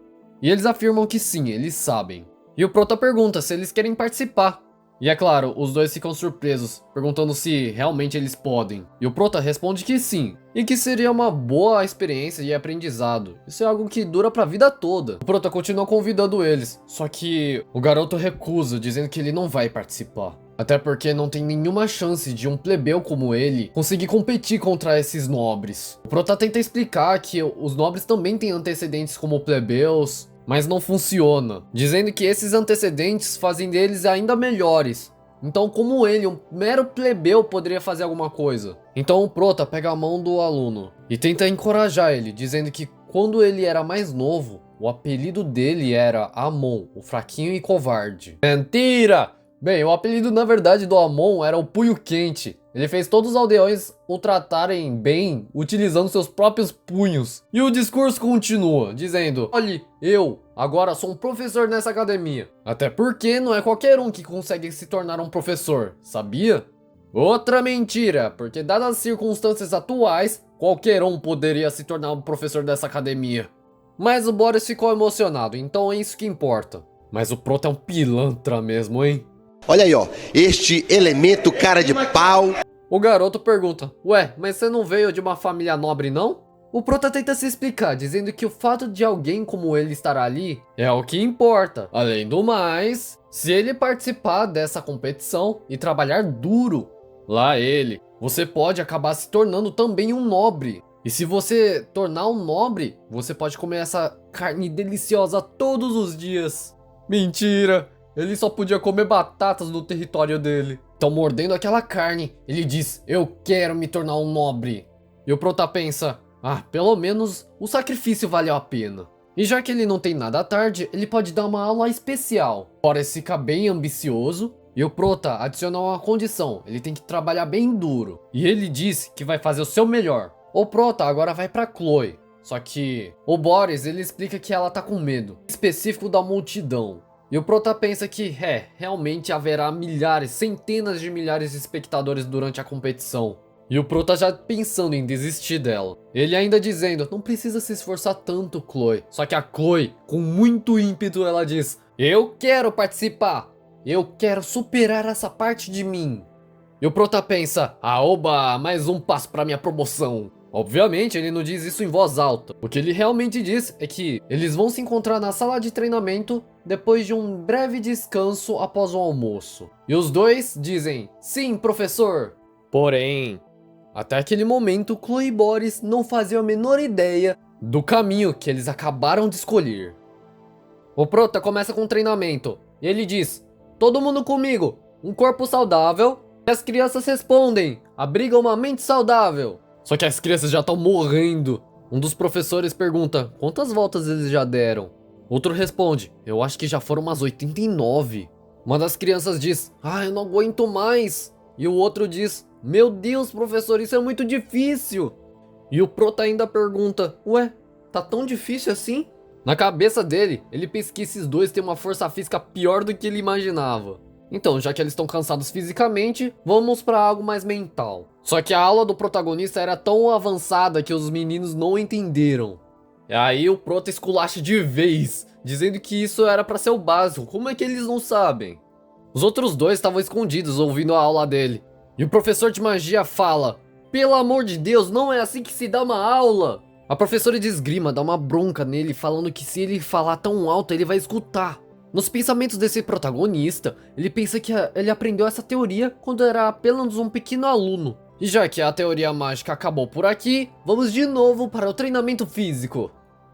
E eles afirmam que sim, eles sabem. E o Prota pergunta se eles querem participar. E é claro, os dois ficam surpresos, perguntando se realmente eles podem. E o Prota responde que sim, e que seria uma boa experiência e aprendizado. Isso é algo que dura pra vida toda. O Prota continua convidando eles, só que o garoto recusa, dizendo que ele não vai participar. Até porque não tem nenhuma chance de um plebeu como ele conseguir competir contra esses nobres. O Prota tenta explicar que os nobres também têm antecedentes como plebeus, mas não funciona, dizendo que esses antecedentes fazem deles ainda melhores. Então, como ele, um mero plebeu, poderia fazer alguma coisa? Então o Prota pega a mão do aluno e tenta encorajar ele, dizendo que quando ele era mais novo, o apelido dele era Amon, o fraquinho e covarde. Mentira! Bem, o apelido na verdade do Amon era o Punho Quente. Ele fez todos os aldeões o tratarem bem, utilizando seus próprios punhos. E o discurso continua, dizendo, olhe, eu agora sou um professor nessa academia. Até porque não é qualquer um que consegue se tornar um professor, sabia? Outra mentira, porque dadas as circunstâncias atuais, qualquer um poderia se tornar um professor dessa academia. Mas o Boris ficou emocionado, então é isso que importa. Mas o Prota é um pilantra mesmo, hein? Olha aí, ó, este elemento cara de pau. O garoto pergunta, ué, mas você não veio de uma família nobre não? O Prota tenta se explicar, dizendo que o fato de alguém como ele estar ali é o que importa. Além do mais, se ele participar dessa competição e trabalhar duro, lá ele, você pode acabar se tornando também um nobre. E se você tornar um nobre, você pode comer essa carne deliciosa todos os dias. Mentira! Ele só podia comer batatas no território dele. Então, mordendo aquela carne, ele diz, eu quero me tornar um nobre. E o Prota pensa, ah, pelo menos o sacrifício valeu a pena. E já que ele não tem nada à tarde, ele pode dar uma aula especial. Parece ficar bem ambicioso. E o Prota adiciona uma condição, ele tem que trabalhar bem duro. E ele diz que vai fazer o seu melhor. O Prota agora vai pra Chloe. Só que o Boris, ele explica que ela tá com medo, específico da multidão. E o Prota pensa que, realmente haverá milhares, centenas de milhares de espectadores durante a competição. E o Prota já pensando em desistir dela. Ele ainda dizendo, não precisa se esforçar tanto, Chloe. Só que a Chloe, com muito ímpeto, ela diz, eu quero participar. Eu quero superar essa parte de mim. E o Prota pensa, oba, mais um passo para minha promoção. Obviamente, ele não diz isso em voz alta. O que ele realmente diz é que eles vão se encontrar na sala de treinamento depois de um breve descanso após o almoço. E os dois dizem, sim, professor. Porém, até aquele momento, Chloe e Boris não faziam a menor ideia do caminho que eles acabaram de escolher. O Prota começa com o treinamento e ele diz, todo mundo comigo, um corpo saudável. E as crianças respondem, abriga uma mente saudável. Só que as crianças já estão morrendo. Um dos professores pergunta, quantas voltas eles já deram? Outro responde, eu acho que já foram umas 89. Uma das crianças diz, eu não aguento mais. E o outro diz, meu Deus, professor, isso é muito difícil. E o Prota ainda pergunta, ué, tá tão difícil assim? Na cabeça dele, ele pensa que esses dois têm uma força física pior do que ele imaginava. Então, já que eles estão cansados fisicamente, vamos para algo mais mental. Só que a aula do protagonista era tão avançada que os meninos não entenderam. E aí o Prota esculacha de vez, dizendo que isso era para ser o básico, como é que eles não sabem? Os outros dois estavam escondidos ouvindo a aula dele. E o professor de magia fala, pelo amor de Deus, não é assim que se dá uma aula! A professora de esgrima dá uma bronca nele, falando que se ele falar tão alto, ele vai escutar. Nos pensamentos desse protagonista, ele pensa que ele aprendeu essa teoria quando era apenas um pequeno aluno. E já que a teoria mágica acabou por aqui, vamos de novo para o treinamento físico.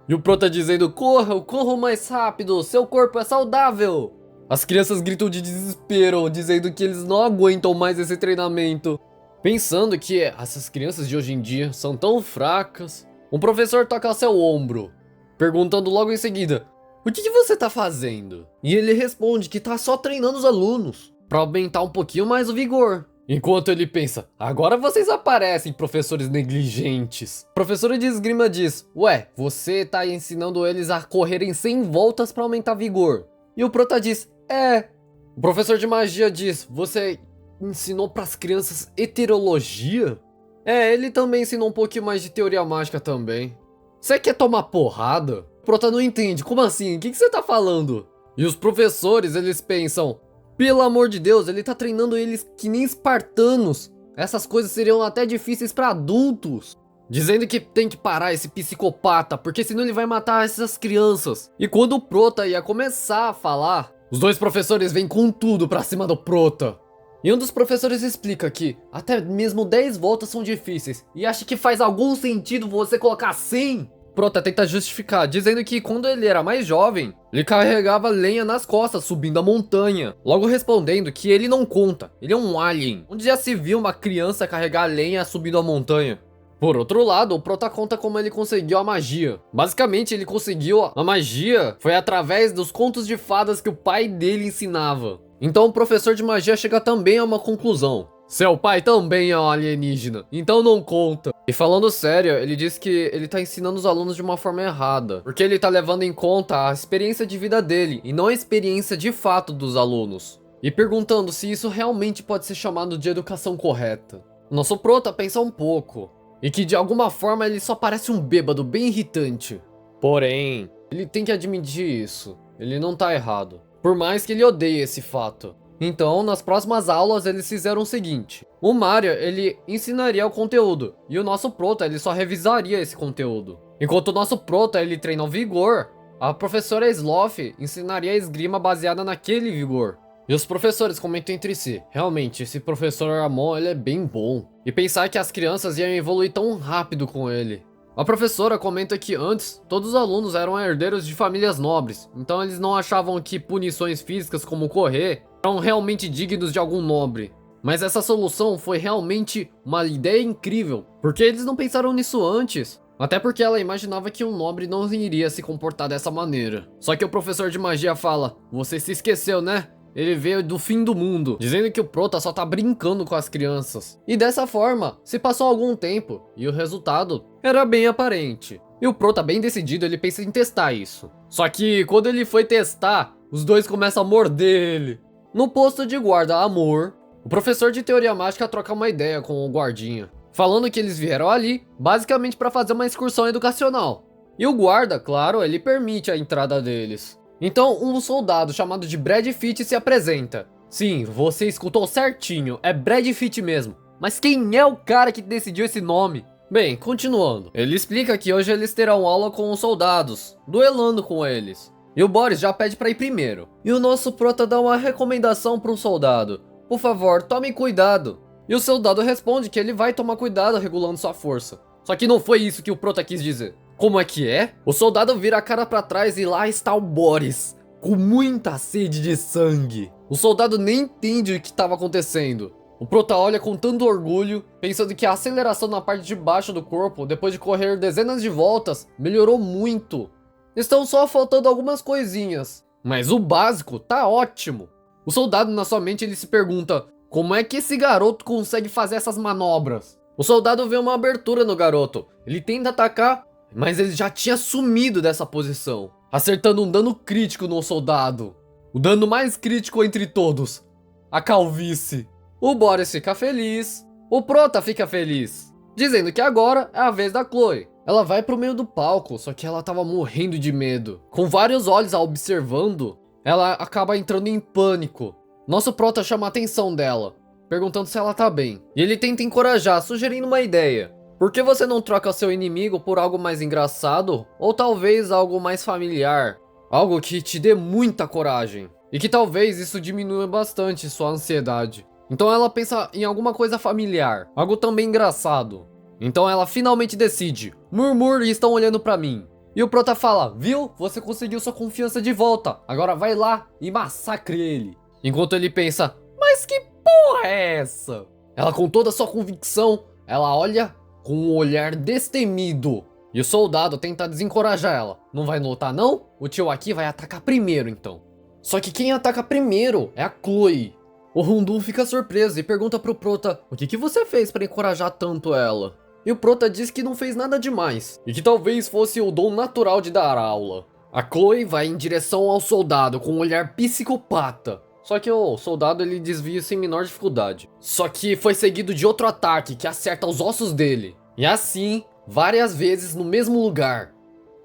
E o Prota dizendo: corra mais rápido, seu corpo é saudável. As crianças gritam de desespero, dizendo que eles não aguentam mais esse treinamento. Pensando que essas crianças de hoje em dia são tão fracas, um professor toca ao seu ombro, perguntando logo em seguida: o que você tá fazendo? E ele responde que tá só treinando os alunos, para aumentar um pouquinho mais o vigor. Enquanto ele pensa: agora vocês aparecem, professores negligentes. A professora de esgrima diz: ué, você tá ensinando eles a correrem 100 voltas para aumentar vigor. E o Prota diz: é. O professor de magia diz: você ensinou pras crianças heterologia? É, ele também ensinou um pouquinho mais de teoria mágica também. Você quer tomar porrada? O Prota não entende: como assim? O que você tá falando? E os professores, eles pensam: pelo amor de Deus, ele tá treinando eles que nem espartanos. Essas coisas seriam até difíceis pra adultos. Dizendo que tem que parar esse psicopata, porque senão ele vai matar essas crianças. E quando o Prota ia começar a falar, os dois professores vêm com tudo pra cima do Prota. E um dos professores explica que até mesmo 10 voltas são difíceis, e acha que faz algum sentido você colocar 100. Prota tenta justificar, dizendo que quando ele era mais jovem, ele carregava lenha nas costas, subindo a montanha. Logo respondendo que ele não conta, ele é um alien. Onde já se viu uma criança carregar lenha subindo a montanha? Por outro lado, o Prota conta como ele conseguiu a magia. Basicamente, ele conseguiu a magia foi através dos contos de fadas que o pai dele ensinava. Então o professor de magia chega também a uma conclusão: seu pai também é um alienígena, então não conta. E falando sério, ele diz que ele tá ensinando os alunos de uma forma errada, porque ele tá levando em conta a experiência de vida dele, e não a experiência de fato dos alunos. E perguntando se isso realmente pode ser chamado de educação correta. Nosso Prota pensa um pouco, e que de alguma forma ele só parece um bêbado bem irritante. Porém, ele tem que admitir isso, ele não tá errado, por mais que ele odeie esse fato. Então, nas próximas aulas, eles fizeram o seguinte: o Mario, ele ensinaria o conteúdo, e o nosso Prota, ele só revisaria esse conteúdo. Enquanto o nosso Prota, ele treina o vigor, a professora Sloth ensinaria a esgrima baseada naquele vigor. E os professores comentam entre si: realmente, esse professor Ramon, ele é bem bom. E pensar que as crianças iam evoluir tão rápido com ele. A professora comenta que antes, todos os alunos eram herdeiros de famílias nobres, então eles não achavam que punições físicas como correr eram realmente dignos de algum nobre. Mas essa solução foi realmente uma ideia incrível, porque eles não pensaram nisso antes. Até porque ela imaginava que um nobre não iria se comportar dessa maneira. Só que o professor de magia fala: você se esqueceu, né? Ele veio do fim do mundo, dizendo que o Prota só tá brincando com as crianças. E dessa forma, se passou algum tempo, e o resultado era bem aparente. E o Prota, bem decidido, ele pensa em testar isso. Só que quando ele foi testar, os dois começam a morder ele. No posto de guarda Amor, o professor de teoria mágica troca uma ideia com o guardinha, falando que eles vieram ali, basicamente para fazer uma excursão educacional. E o guarda, claro, ele permite a entrada deles. Então, um soldado chamado de Brad Pitt se apresenta. Sim, você escutou certinho, é Brad Pitt mesmo. Mas quem é o cara que decidiu esse nome? Bem, continuando. Ele explica que hoje eles terão aula com os soldados, duelando com eles. E o Boris já pede pra ir primeiro. E o nosso Prota dá uma recomendação para um soldado: por favor, tome cuidado. E o soldado responde que ele vai tomar cuidado regulando sua força. Só que não foi isso que o Prota quis dizer. Como é que é? O soldado vira a cara pra trás e lá está o Boris, com muita sede de sangue. O soldado nem entende o que estava acontecendo. O Prota olha com tanto orgulho, pensando que a aceleração na parte de baixo do corpo, depois de correr dezenas de voltas, melhorou muito. Estão só faltando algumas coisinhas, mas o básico tá ótimo. O soldado, na sua mente, ele se pergunta: como é que esse garoto consegue fazer essas manobras? O soldado vê uma abertura no garoto, ele tenta atacar, mas ele já tinha sumido dessa posição, acertando um dano crítico no soldado. O dano mais crítico entre todos: a calvície. O Boris fica feliz, o Prota fica feliz, dizendo que agora é a vez da Chloe. Ela vai pro meio do palco, só que ela tava morrendo de medo. Com vários olhos a observando, ela acaba entrando em pânico. Nosso Prota chama a atenção dela, perguntando se ela tá bem. E ele tenta encorajar, sugerindo uma ideia: por que você não troca seu inimigo por algo mais engraçado? Ou talvez algo mais familiar? Algo que te dê muita coragem. E que talvez isso diminua bastante sua ansiedade. Então ela pensa em alguma coisa familiar, algo também engraçado. Então ela finalmente decide, Murmur estão olhando pra mim. E o Prota fala, viu? Você conseguiu sua confiança de volta, agora vai lá e massacre ele. Enquanto ele pensa, mas que porra é essa? Ela com toda a sua convicção, ela olha com um olhar destemido. E o soldado tenta desencorajar ela. Não vai lutar não? O tio aqui vai atacar primeiro então. Só que quem ataca primeiro é a Chloe. O Rundum fica surpreso e pergunta pro Prota, o que você fez pra encorajar tanto ela? E o Prota diz que não fez nada demais, e que talvez fosse o dom natural de dar aula. A Chloe vai em direção ao soldado com um olhar psicopata. Só que o soldado ele desvia sem menor dificuldade. Só que foi seguido de outro ataque que acerta os ossos dele. E assim, várias vezes no mesmo lugar.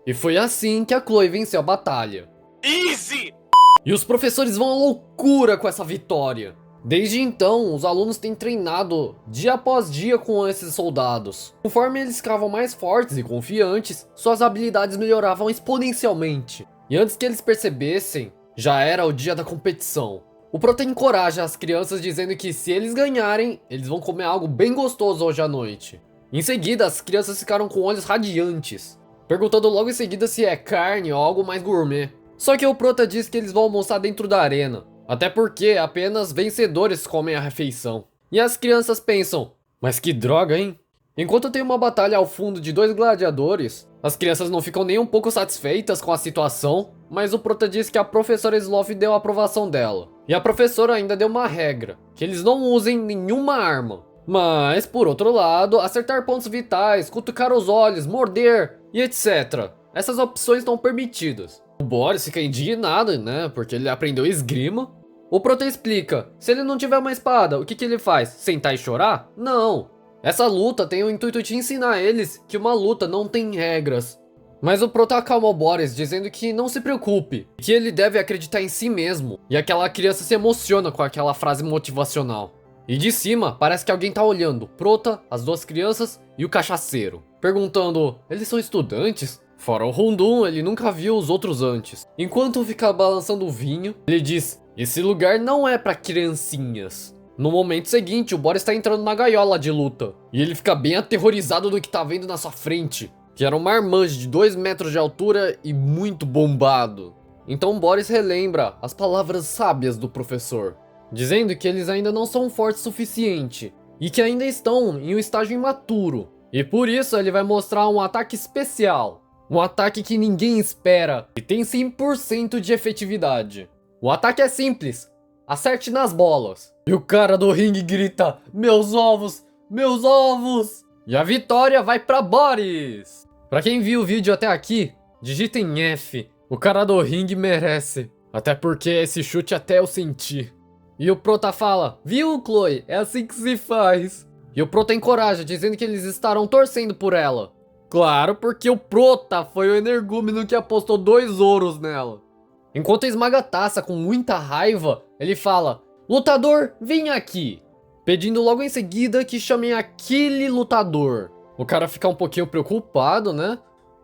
E foi assim que a Chloe venceu a batalha. Easy! E os professores vão à loucura com essa vitória. Desde então, os alunos têm treinado dia após dia com esses soldados. Conforme eles ficavam mais fortes e confiantes, suas habilidades melhoravam exponencialmente. E antes que eles percebessem, já era o dia da competição. O Prota encoraja as crianças dizendo que se eles ganharem, eles vão comer algo bem gostoso hoje à noite. Em seguida, as crianças ficaram com olhos radiantes, perguntando logo em seguida se é carne ou algo mais gourmet. Só que o Prota diz que eles vão almoçar dentro da arena, até porque apenas vencedores comem a refeição. E as crianças pensam, mas que droga, hein? Enquanto tem uma batalha ao fundo de dois gladiadores, as crianças não ficam nem um pouco satisfeitas com a situação, mas o Prota diz que a professora Sloth deu a aprovação dela. E a professora ainda deu uma regra, que eles não usem nenhuma arma. Mas, por outro lado, acertar pontos vitais, cutucar os olhos, morder e etc. Essas opções estão permitidas. O Boris fica indignado, né, porque ele aprendeu esgrima. O Prota explica, se ele não tiver uma espada, o que ele faz? Sentar e chorar? Não. Essa luta tem o intuito de ensinar eles que uma luta não tem regras. Mas o Prota acalma o Boris dizendo que não se preocupe, que ele deve acreditar em si mesmo. E aquela criança se emociona com aquela frase motivacional. E de cima, parece que alguém tá olhando, Prota, as duas crianças e o cachaceiro. Perguntando, eles são estudantes? Fora o Rundum, ele nunca viu os outros antes. Enquanto fica balançando o vinho, ele diz, esse lugar não é pra criancinhas. No momento seguinte, o Boris tá entrando na gaiola de luta. E ele fica bem aterrorizado do que tá vendo na sua frente. Que era um marmanjo de 2 metros de altura e muito bombado. Então Boris relembra as palavras sábias do professor, dizendo que eles ainda não são fortes o suficiente. E que ainda estão em um estágio imaturo. E por isso ele vai mostrar um ataque especial. Um ataque que ninguém espera e tem 100% de efetividade. O ataque é simples, acerte nas bolas. E o cara do ringue grita, meus ovos, meus ovos! E a vitória vai pra Boris! Pra quem viu o vídeo até aqui, digita em F, o cara do ringue merece. Até porque esse chute até eu senti. E o Prota fala, viu Chloe, é assim que se faz. E o Prota encoraja, dizendo que eles estarão torcendo por ela. Claro, porque o Prota foi o energúmeno que apostou 2 ouros nela. Enquanto esmaga a taça com muita raiva, ele fala, lutador, vem aqui. Pedindo logo em seguida que chamem aquele lutador. O cara fica um pouquinho preocupado, né?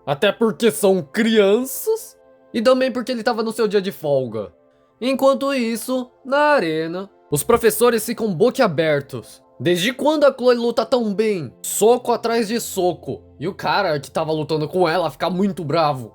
Até porque são crianças. E também porque ele tava no seu dia de folga. Enquanto isso, na arena, os professores ficam boquiabertos. Desde quando a Chloe luta tão bem? Soco atrás de soco. E o cara que tava lutando com ela fica muito bravo,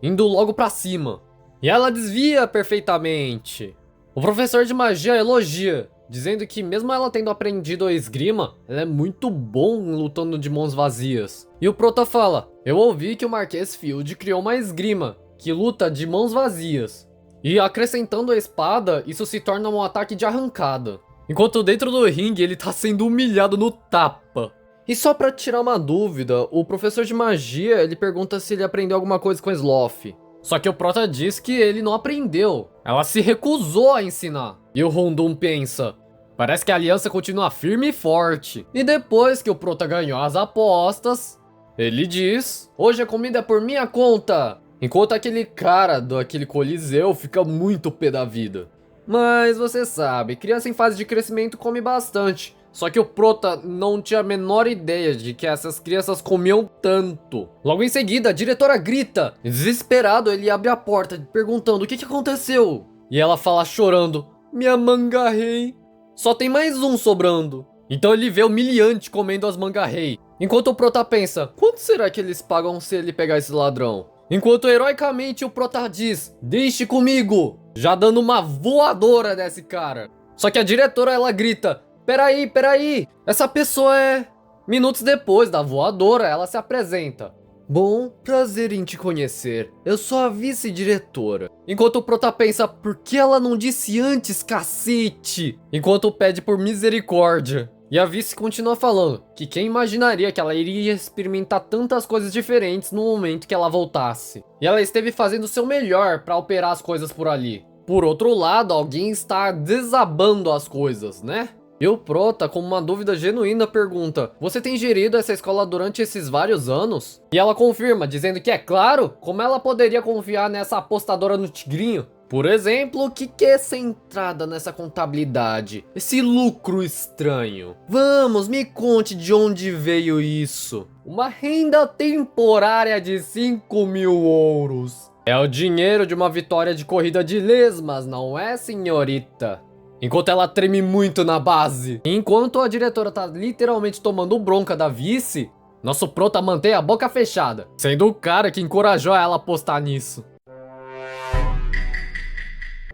indo logo pra cima. E ela desvia perfeitamente. O professor de magia elogia, dizendo que mesmo ela tendo aprendido a esgrima, ela é muito bom lutando de mãos vazias. E o Prota fala, eu ouvi que o Marquês Field criou uma esgrima, que luta de mãos vazias. E acrescentando a espada, isso se torna um ataque de arrancada. Enquanto dentro do ringue ele tá sendo humilhado no tapa. E só pra tirar uma dúvida, o professor de magia ele pergunta se ele aprendeu alguma coisa com Sloth. Só que o Prota diz que ele não aprendeu. Ela se recusou a ensinar. E o Rundum pensa, parece que a aliança continua firme e forte. E depois que o Prota ganhou as apostas, ele diz, hoje a comida é por minha conta. Enquanto aquele cara daquele coliseu fica muito pé da vida. Mas você sabe, criança em fase de crescimento come bastante. Só que o Prota não tinha a menor ideia de que essas crianças comiam tanto. Logo em seguida, a diretora grita. Desesperado, ele abre a porta, perguntando o que aconteceu. E ela fala chorando, minha manga rei. só tem mais um sobrando. Então ele vê o Miliante comendo as manga-rei. Enquanto o Prota pensa, quanto será que eles pagam se ele pegar esse ladrão? Enquanto heroicamente o Prota diz, deixe comigo, já dando uma voadora nesse cara. Só que a diretora ela grita, peraí, essa pessoa é... Minutos depois da voadora ela se apresenta. Bom, prazer em te conhecer, eu sou a vice-diretora. Enquanto o Prota pensa, por que ela não disse antes, cacete? Enquanto pede por misericórdia. E a vice continua falando que quem imaginaria que ela iria experimentar tantas coisas diferentes no momento que ela voltasse. E ela esteve fazendo o seu melhor para operar as coisas por ali. Por outro lado, alguém está desabando as coisas, né? E o Prota, com uma dúvida genuína, pergunta, você tem gerido essa escola durante esses vários anos? E ela confirma, dizendo que é claro, como ela poderia confiar nessa apostadora no tigrinho? Por exemplo, o que é essa entrada nessa contabilidade? Esse lucro estranho? Vamos, me conte de onde veio isso. Uma renda temporária de 5.000 ouros. É o dinheiro de uma vitória de corrida de lesmas, não é, senhorita? Enquanto ela treme muito na base. Enquanto a diretora tá literalmente tomando bronca da vice, nosso Prota mantém a boca fechada, sendo o cara que encorajou ela a apostar nisso.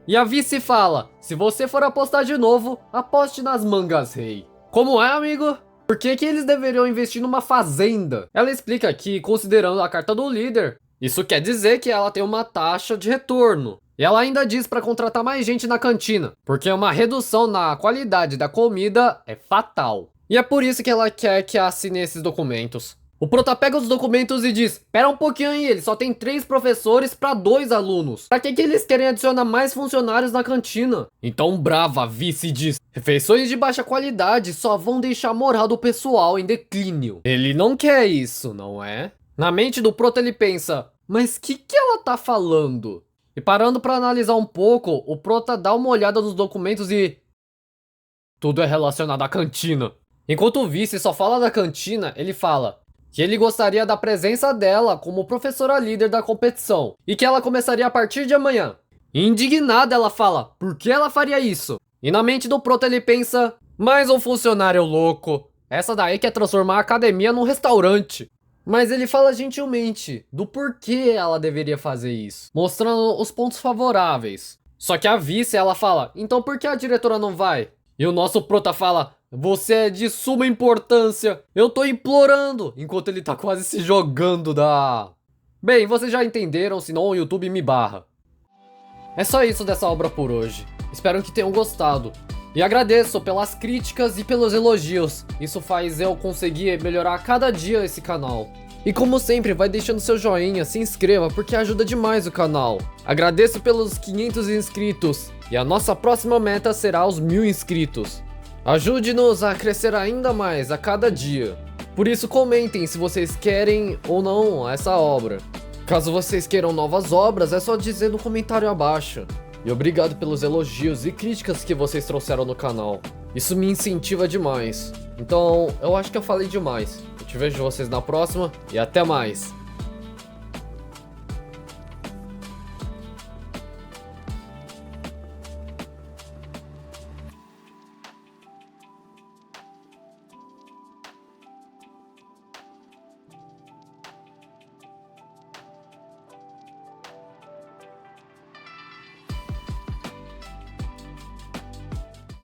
E a vice fala, se você for apostar de novo, aposte nas mangas-rei. Como é, amigo? Por que eles deveriam investir numa fazenda? Ela explica que, considerando a carta do líder, isso quer dizer que ela tem uma taxa de retorno. E ela ainda diz para contratar mais gente na cantina, porque uma redução na qualidade da comida é fatal. E é por isso que ela quer que assine esses documentos. O Prota pega os documentos e diz, pera um pouquinho aí, ele só tem 3 professores para 2 alunos. Pra que eles querem adicionar mais funcionários na cantina? Então brava, a vice diz, refeições de baixa qualidade só vão deixar a moral do pessoal em declínio. Ele não quer isso, não é? Na mente do Prota ele pensa, mas que ela tá falando? E parando para analisar um pouco, o Prota dá uma olhada nos documentos e... tudo é relacionado à cantina. Enquanto o vice só fala da cantina, ele fala que ele gostaria da presença dela como professora líder da competição e que ela começaria a partir de amanhã. Indignada ela fala, por que ela faria isso? E na mente do Prota ele pensa, mais um funcionário louco. Essa daí quer transformar a academia num restaurante. Mas ele fala gentilmente do porquê ela deveria fazer isso, mostrando os pontos favoráveis. Só que a vice ela fala, então por que a diretora não vai? E o nosso Prota fala, você é de suma importância, eu tô implorando, enquanto ele tá quase se jogando da... Bem, vocês já entenderam, senão o YouTube me barra. É só isso dessa obra por hoje, espero que tenham gostado. E agradeço pelas críticas e pelos elogios, isso faz eu conseguir melhorar a cada dia esse canal. E como sempre, vai deixando seu joinha, se inscreva porque ajuda demais o canal. Agradeço pelos 500 inscritos e a nossa próxima meta será os 1000 inscritos. Ajude-nos a crescer ainda mais a cada dia. Por isso comentem se vocês querem ou não essa obra. Caso vocês queiram novas obras, é só dizer no comentário abaixo. E obrigado pelos elogios e críticas que vocês trouxeram no canal. Isso me incentiva demais. Então, eu acho que eu falei demais. Eu te vejo vocês na próxima e até mais.